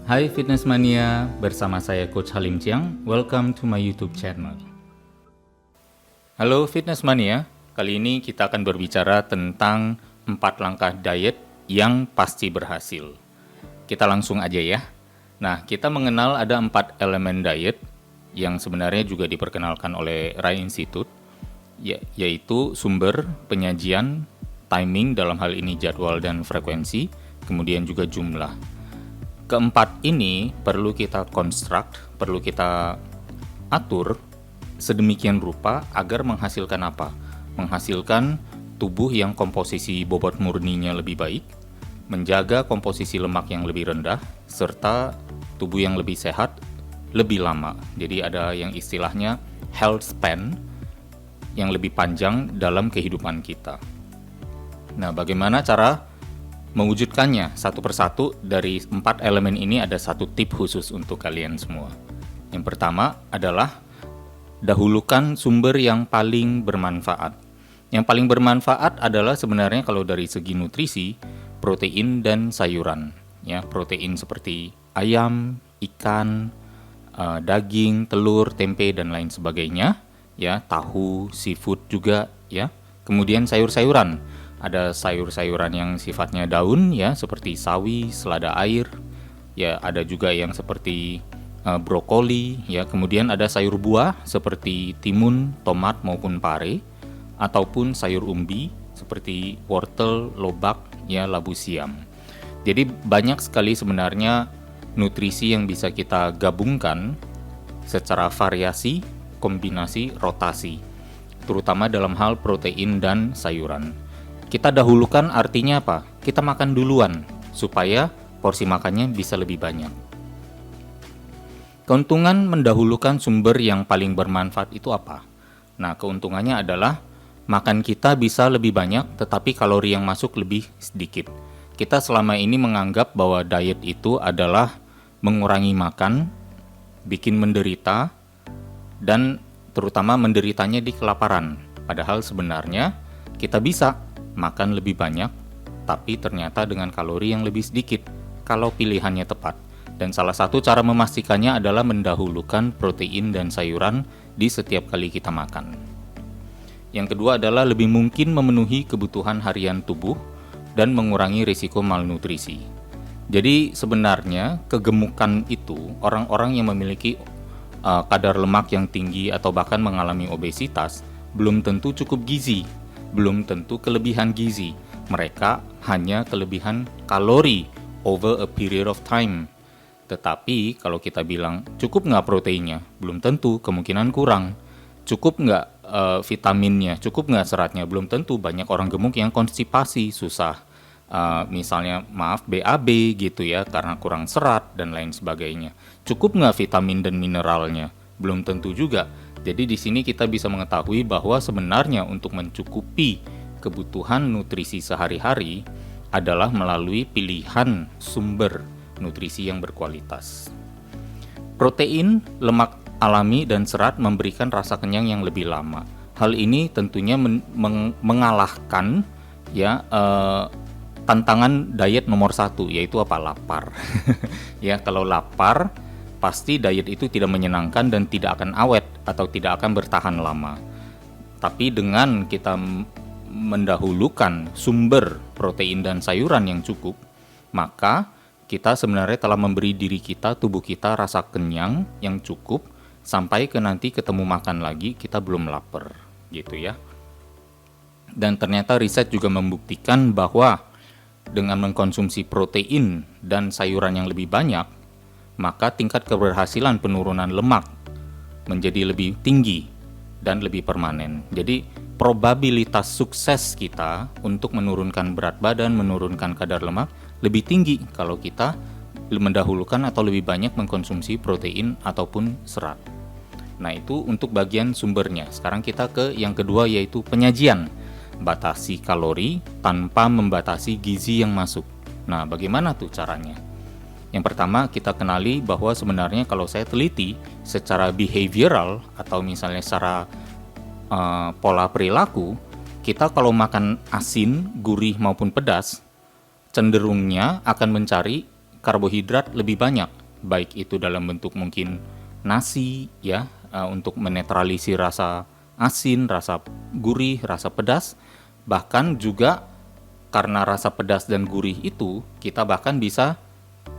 Hai Fitness Mania, bersama saya Coach Halim Chiang. Welcome to my YouTube channel. Halo Fitness Mania, kali ini kita akan berbicara tentang 4 langkah diet yang pasti berhasil. Kita langsung aja ya. Nah, kita mengenal ada 4 elemen diet yang sebenarnya juga diperkenalkan oleh Rai Institute, yaitu sumber, penyajian, timing dalam hal ini jadwal dan frekuensi, kemudian juga jumlah. Keempat ini perlu kita construct, perlu kita atur sedemikian rupa agar menghasilkan apa? Menghasilkan tubuh yang komposisi bobot murninya lebih baik, menjaga komposisi lemak yang lebih rendah, serta tubuh yang lebih sehat lebih lama. Jadi ada yang istilahnya health span yang lebih panjang dalam kehidupan kita. Nah, bagaimana cara mewujudkannya satu persatu? Dari 4 elemen ini ada satu tip khusus untuk kalian semua. Yang pertama adalah dahulukan sumber yang paling bermanfaat. Yang paling bermanfaat adalah sebenarnya kalau dari segi nutrisi, protein dan sayuran. Ya, protein seperti ayam, ikan, daging, telur, tempe dan lain sebagainya. Ya, tahu, seafood juga. Ya, kemudian sayur-sayuran. Ada sayur-sayuran yang sifatnya daun ya, seperti sawi, selada air. Ya, ada juga yang seperti brokoli ya. Kemudian ada sayur buah seperti timun, tomat maupun pare, ataupun sayur umbi seperti wortel, lobak ya, labu siam. Jadi banyak sekali sebenarnya nutrisi yang bisa kita gabungkan secara variasi, kombinasi, rotasi, terutama dalam hal protein dan sayuran. Kita dahulukan artinya apa? Kita makan duluan supaya porsi makannya bisa lebih banyak. Keuntungan mendahulukan sumber yang paling bermanfaat itu apa? Nah, keuntungannya adalah makan kita bisa lebih banyak tetapi kalori yang masuk lebih sedikit. Kita selama ini menganggap bahwa diet itu adalah mengurangi makan, bikin menderita, dan terutama menderitanya di kelaparan. Padahal sebenarnya kita bisa makan lebih banyak, tapi ternyata dengan kalori yang lebih sedikit kalau pilihannya tepat. Dan salah satu cara memastikannya adalah mendahulukan protein dan sayuran di setiap kali kita makan. Yang kedua adalah lebih mungkin memenuhi kebutuhan harian tubuh dan mengurangi risiko malnutrisi. Jadi sebenarnya kegemukan itu, orang-orang yang memiliki kadar lemak yang tinggi atau bahkan mengalami obesitas, belum tentu cukup gizi, belum tentu kelebihan gizi. Mereka hanya kelebihan kalori over a period of time. Tetapi kalau kita bilang cukup nggak proteinnya, belum tentu, kemungkinan kurang. Cukup nggak vitaminnya, cukup nggak seratnya, belum tentu. Banyak orang gemuk yang konstipasi, susah misalnya BAB gitu ya, karena kurang serat dan lain sebagainya. Cukup nggak vitamin dan mineralnya, belum tentu juga. Jadi di sini kita bisa mengetahui bahwa sebenarnya untuk mencukupi kebutuhan nutrisi sehari-hari adalah melalui pilihan sumber nutrisi yang berkualitas. Protein, lemak alami dan serat memberikan rasa kenyang yang lebih lama. Hal ini tentunya mengalahkan ya tantangan diet nomor 1, yaitu apa? Lapar. Ya, kalau lapar pasti diet itu tidak menyenangkan dan tidak akan awet atau tidak akan bertahan lama. Tapi dengan kita mendahulukan sumber protein dan sayuran yang cukup, maka kita sebenarnya telah memberi diri kita, tubuh kita rasa kenyang yang cukup sampai ke nanti ketemu makan lagi kita belum lapar, gitu ya. Dan ternyata riset juga membuktikan bahwa dengan mengkonsumsi protein dan sayuran yang lebih banyak, maka tingkat keberhasilan penurunan lemak menjadi lebih tinggi dan lebih permanen. Jadi probabilitas sukses kita untuk menurunkan berat badan, menurunkan kadar lemak lebih tinggi kalau kita mendahulukan atau lebih banyak mengkonsumsi protein ataupun serat. Nah, itu untuk bagian sumbernya. Sekarang kita ke yang kedua, yaitu penyajian. Batasi kalori tanpa membatasi gizi yang masuk. Nah, bagaimana tuh caranya? Yang pertama, kita kenali bahwa sebenarnya kalau saya teliti secara behavioral atau misalnya secara pola perilaku, kita kalau makan asin, gurih maupun pedas, cenderungnya akan mencari karbohidrat lebih banyak, baik itu dalam bentuk mungkin nasi ya, untuk menetralisir rasa asin, rasa gurih, rasa pedas. Bahkan juga karena rasa pedas dan gurih itu, kita bahkan bisa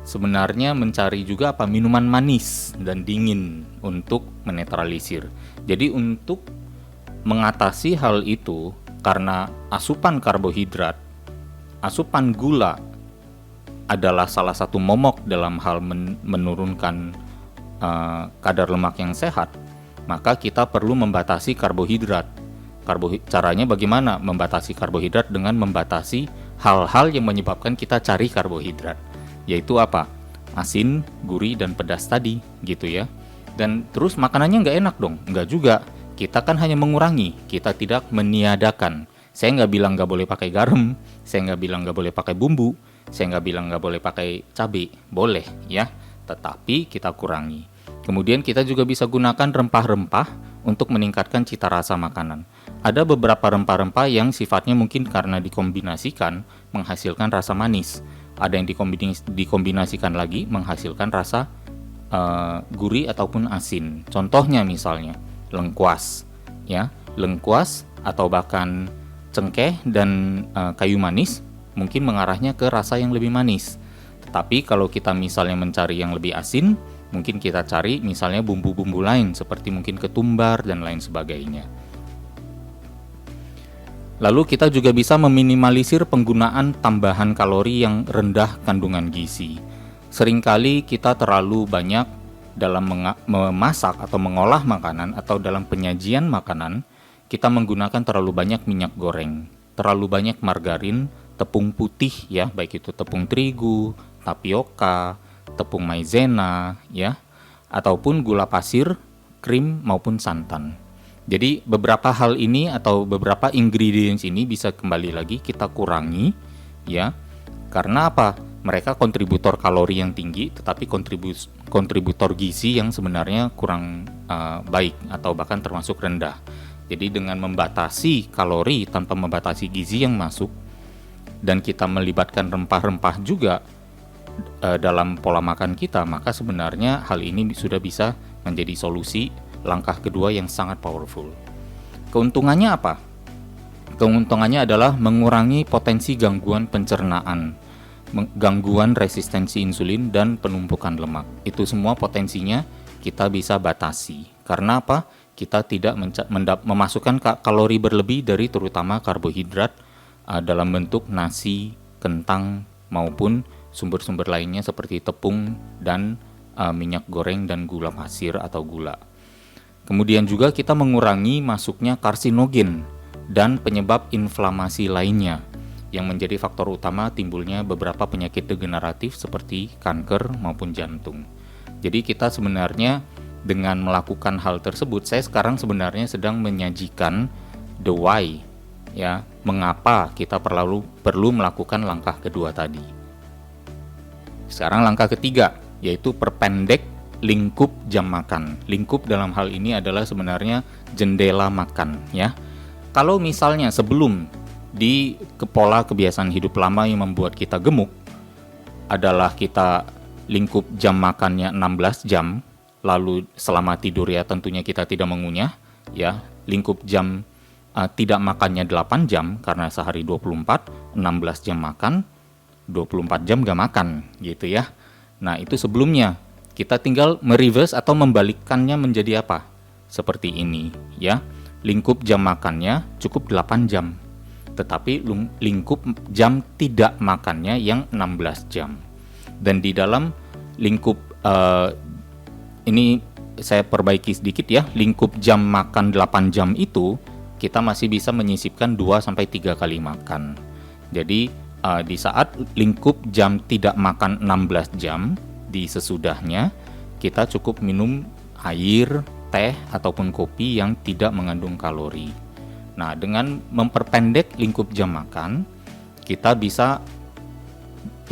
sebenarnya mencari juga minuman manis dan dingin untuk menetralisir. Jadi untuk mengatasi hal itu, karena asupan karbohidrat, asupan gula adalah salah satu momok dalam hal menurunkan kadar lemak yang sehat, maka kita perlu membatasi karbohidrat. Caranya bagaimana membatasi karbohidrat? Dengan membatasi hal-hal yang menyebabkan kita cari karbohidrat, yaitu apa? Asin, gurih, dan pedas tadi, gitu ya. Dan terus makanannya nggak enak dong? Nggak juga. Kita kan hanya mengurangi, kita tidak meniadakan. Saya nggak bilang nggak boleh pakai garam, saya nggak bilang nggak boleh pakai bumbu, saya nggak bilang nggak boleh pakai cabai, boleh ya, tetapi kita kurangi. Kemudian kita juga bisa gunakan rempah-rempah untuk meningkatkan cita rasa makanan. Ada beberapa rempah-rempah yang sifatnya mungkin karena dikombinasikan menghasilkan rasa manis. Ada yang dikombinasikan lagi menghasilkan rasa gurih ataupun asin. Contohnya misalnya lengkuas, ya, lengkuas atau bahkan cengkeh dan kayu manis mungkin mengarahnya ke rasa yang lebih manis. Tetapi kalau kita misalnya mencari yang lebih asin, mungkin kita cari misalnya bumbu-bumbu lain seperti mungkin ketumbar dan lain sebagainya. Lalu kita juga bisa meminimalisir penggunaan tambahan kalori yang rendah kandungan gizi. Seringkali kita terlalu banyak dalam memasak atau mengolah makanan atau dalam penyajian makanan, kita menggunakan terlalu banyak minyak goreng, terlalu banyak margarin, tepung putih ya, baik itu tepung terigu, tapioka, tepung maizena ya, ataupun gula pasir, krim maupun santan. Jadi beberapa hal ini atau beberapa ingredients ini bisa kembali lagi kita kurangi ya. Karena apa? Mereka kontributor kalori yang tinggi tetapi kontributor gizi yang sebenarnya kurang baik atau bahkan termasuk rendah. Jadi dengan membatasi kalori tanpa membatasi gizi yang masuk dan kita melibatkan rempah-rempah juga dalam pola makan kita, maka sebenarnya hal ini sudah bisa menjadi solusi langkah kedua yang sangat powerful. Keuntungannya apa? Keuntungannya adalah mengurangi potensi gangguan pencernaan, gangguan resistensi insulin dan penumpukan lemak. Itu semua potensinya kita bisa batasi. Karena apa? Kita tidak memasukkan kalori berlebih dari terutama karbohidrat dalam bentuk nasi, kentang maupun sumber-sumber lainnya seperti tepung dan minyak goreng dan gula pasir atau gula. Kemudian juga kita mengurangi masuknya karsinogen dan penyebab inflamasi lainnya yang menjadi faktor utama timbulnya beberapa penyakit degeneratif seperti kanker maupun jantung. Jadi kita sebenarnya dengan melakukan hal tersebut, saya sekarang sebenarnya sedang menyajikan the why, ya, mengapa kita perlu melakukan langkah kedua tadi. Sekarang langkah ketiga, yaitu perpendek lingkup jam makan. Lingkup dalam hal ini adalah sebenarnya jendela makan, ya. Kalau misalnya sebelum di pola kebiasaan hidup lama yang membuat kita gemuk adalah kita lingkup jam makannya 16 jam, lalu selama tidur ya tentunya kita tidak mengunyah, ya. Lingkup jam tidak makannya 8 jam karena sehari 24, 16 jam makan, 24 jam gak makan gitu ya. Nah itu sebelumnya, kita tinggal mereverse atau membalikkannya menjadi apa? Seperti ini ya, lingkup jam makannya cukup 8 jam, tetapi lingkup jam tidak makannya yang 16 jam. Dan di dalam lingkup ini saya perbaiki sedikit ya, lingkup jam makan 8 jam itu kita masih bisa menyisipkan 2-3 kali makan. Jadi di saat lingkup jam tidak makan 16 jam, di sesudahnya kita cukup minum air, teh, ataupun kopi yang tidak mengandung kalori. Nah, dengan memperpendek lingkup jam makan, kita bisa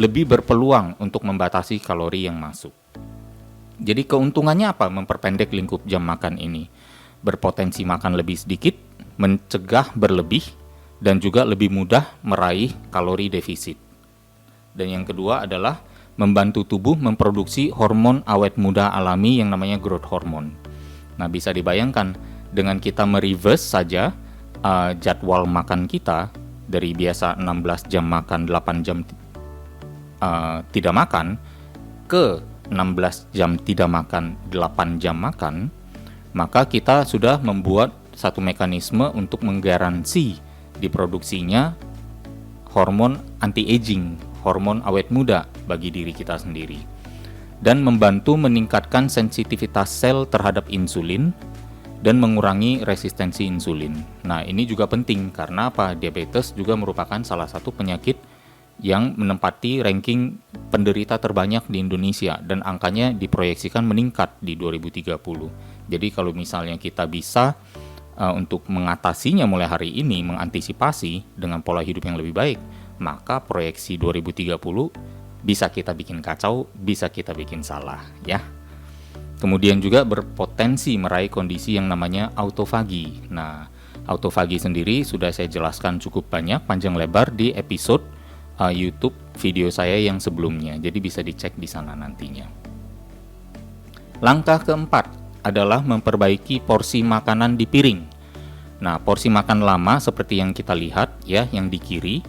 lebih berpeluang untuk membatasi kalori yang masuk. Jadi keuntungannya apa memperpendek lingkup jam makan ini? Berpotensi makan lebih sedikit, mencegah berlebih, dan juga lebih mudah meraih kalori defisit. Dan yang kedua adalah membantu tubuh memproduksi hormon awet muda alami yang namanya growth hormone. Nah, bisa dibayangkan dengan kita mereverse saja jadwal makan kita dari biasa 16 jam makan, 8 jam tidak makan ke 16 jam tidak makan, 8 jam makan, maka kita sudah membuat satu mekanisme untuk menggaransi diproduksinya hormon anti-aging, hormon awet muda bagi diri kita sendiri, dan membantu meningkatkan sensitivitas sel terhadap insulin dan mengurangi resistensi insulin. Nah, ini juga penting karena apa? Diabetes juga merupakan salah satu penyakit yang menempati ranking penderita terbanyak di Indonesia dan angkanya diproyeksikan meningkat di 2030. Jadi kalau misalnya kita bisa untuk mengatasinya mulai hari ini, mengantisipasi dengan pola hidup yang lebih baik, maka proyeksi 2030 bisa kita bikin kacau, bisa kita bikin salah, ya. Kemudian juga berpotensi meraih kondisi yang namanya autofagi. Nah, autofagi sendiri sudah saya jelaskan cukup banyak, panjang lebar di episode YouTube video saya yang sebelumnya, jadi bisa dicek di sana nantinya. Langkah keempat adalah memperbaiki porsi makanan di piring. Nah, porsi makan lama seperti yang kita lihat ya, yang di kiri,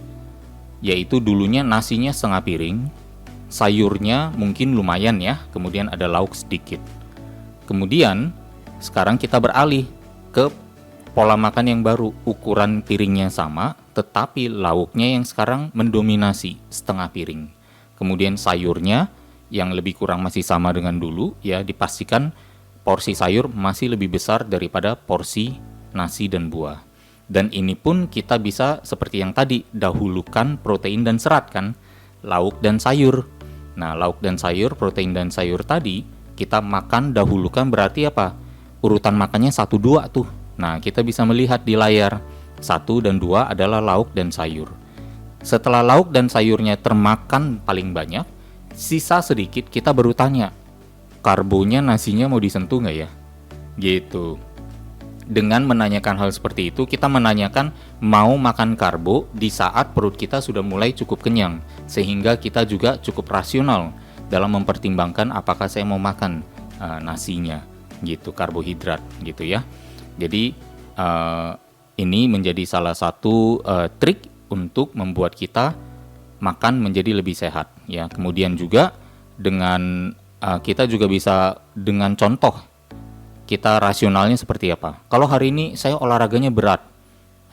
yaitu dulunya nasinya setengah piring, sayurnya mungkin lumayan ya, kemudian ada lauk sedikit. Kemudian sekarang kita beralih ke pola makan yang baru, ukuran piringnya sama, tetapi lauknya yang sekarang mendominasi setengah piring. Kemudian sayurnya yang lebih kurang masih sama dengan dulu, ya dipastikan porsi sayur masih lebih besar daripada porsi nasi dan buah. Dan ini pun kita bisa seperti yang tadi, dahulukan protein dan serat kan, lauk dan sayur. Nah, lauk dan sayur, protein dan sayur tadi, kita makan dahulukan berarti apa? Urutan makannya 1-2 tuh. Nah, kita bisa melihat di layar 1 dan 2 adalah lauk dan sayur. Setelah lauk dan sayurnya termakan paling banyak, sisa sedikit kita baru tanya, karbonya nasinya mau disentuh nggak ya? Gitu. Dengan menanyakan hal seperti itu, kita menanyakan mau makan karbo di saat perut kita sudah mulai cukup kenyang, sehingga kita juga cukup rasional dalam mempertimbangkan apakah saya mau makan nasinya, gitu, karbohidrat, gitu ya. Jadi ini menjadi salah satu trik untuk membuat kita makan menjadi lebih sehat, ya. Kemudian juga dengan kita juga bisa dengan contoh, kita rasionalnya seperti apa. Kalau hari ini saya olahraganya berat,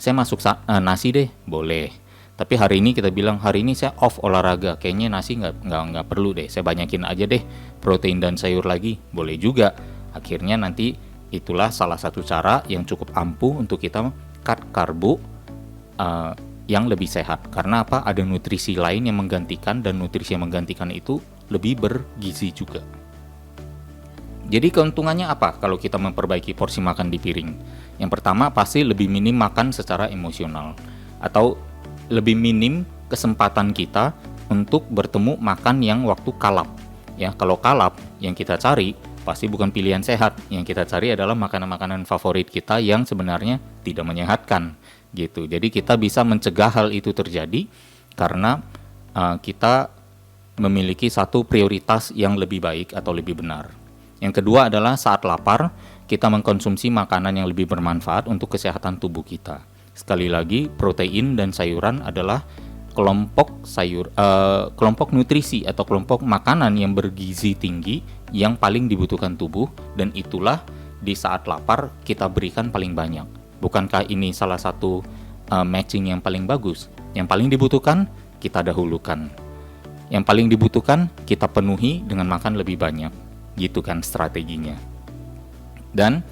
saya masuk nasi deh, boleh. Tapi hari ini kita bilang hari ini saya off olahraga, kayaknya nasi nggak perlu deh, saya banyakin aja deh protein dan sayur lagi, boleh juga. Akhirnya nanti itulah salah satu cara yang cukup ampuh untuk kita cut karbo yang lebih sehat. Karena apa? Ada nutrisi lain yang menggantikan, dan nutrisi yang menggantikan itu lebih bergizi juga. Jadi keuntungannya apa kalau kita memperbaiki porsi makan di piring? Yang pertama pasti lebih minim makan secara emosional, atau lebih minim kesempatan kita untuk bertemu makan yang waktu kalap. Ya, kalau kalap yang kita cari pasti bukan pilihan sehat. Yang kita cari adalah makanan-makanan favorit kita yang sebenarnya tidak menyehatkan, gitu. Jadi kita bisa mencegah hal itu terjadi karena kita memiliki satu prioritas yang lebih baik atau lebih benar. Yang kedua adalah saat lapar, kita mengkonsumsi makanan yang lebih bermanfaat untuk kesehatan tubuh kita. Sekali lagi, protein dan sayuran adalah kelompok nutrisi atau kelompok makanan yang bergizi tinggi yang paling dibutuhkan tubuh, dan itulah di saat lapar kita berikan paling banyak. Bukankah ini salah satu matching yang paling bagus? Yang paling dibutuhkan kita dahulukan, yang paling dibutuhkan kita penuhi dengan makan lebih banyak. Gitu kan strateginya. Dan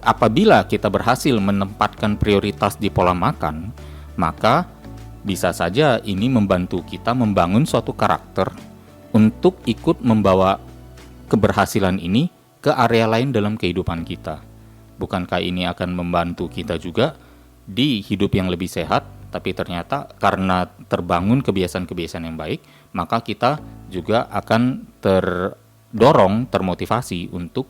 apabila kita berhasil menempatkan prioritas di pola makan, maka bisa saja ini membantu kita membangun suatu karakter untuk ikut membawa keberhasilan ini ke area lain dalam kehidupan kita. Bukankah ini akan membantu kita juga di hidup yang lebih sehat? Tapi ternyata karena terbangun kebiasaan-kebiasaan yang baik, maka kita juga akan termotivasi untuk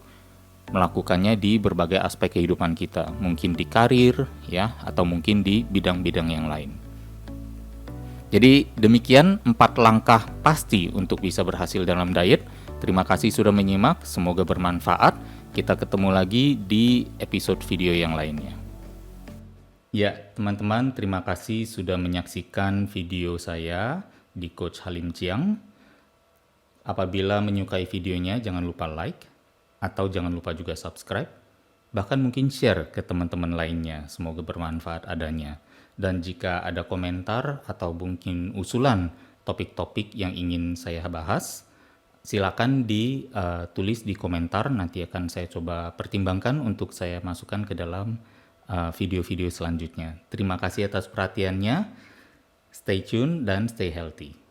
melakukannya di berbagai aspek kehidupan kita, mungkin di karir ya, atau mungkin di bidang-bidang yang lain. Jadi demikian 4 langkah pasti untuk bisa berhasil dalam diet. Terima kasih sudah menyimak, semoga bermanfaat. Kita ketemu lagi di episode video yang lainnya. Ya, teman-teman, terima kasih sudah menyaksikan video saya di Coach Halim Chiang. Apabila menyukai videonya, jangan lupa like, atau jangan lupa juga subscribe, bahkan mungkin share ke teman-teman lainnya, semoga bermanfaat adanya. Dan jika ada komentar atau mungkin usulan topik-topik yang ingin saya bahas, silakan ditulis di komentar, nanti akan saya coba pertimbangkan untuk saya masukkan ke dalam video-video selanjutnya. Terima kasih atas perhatiannya, stay tune dan stay healthy.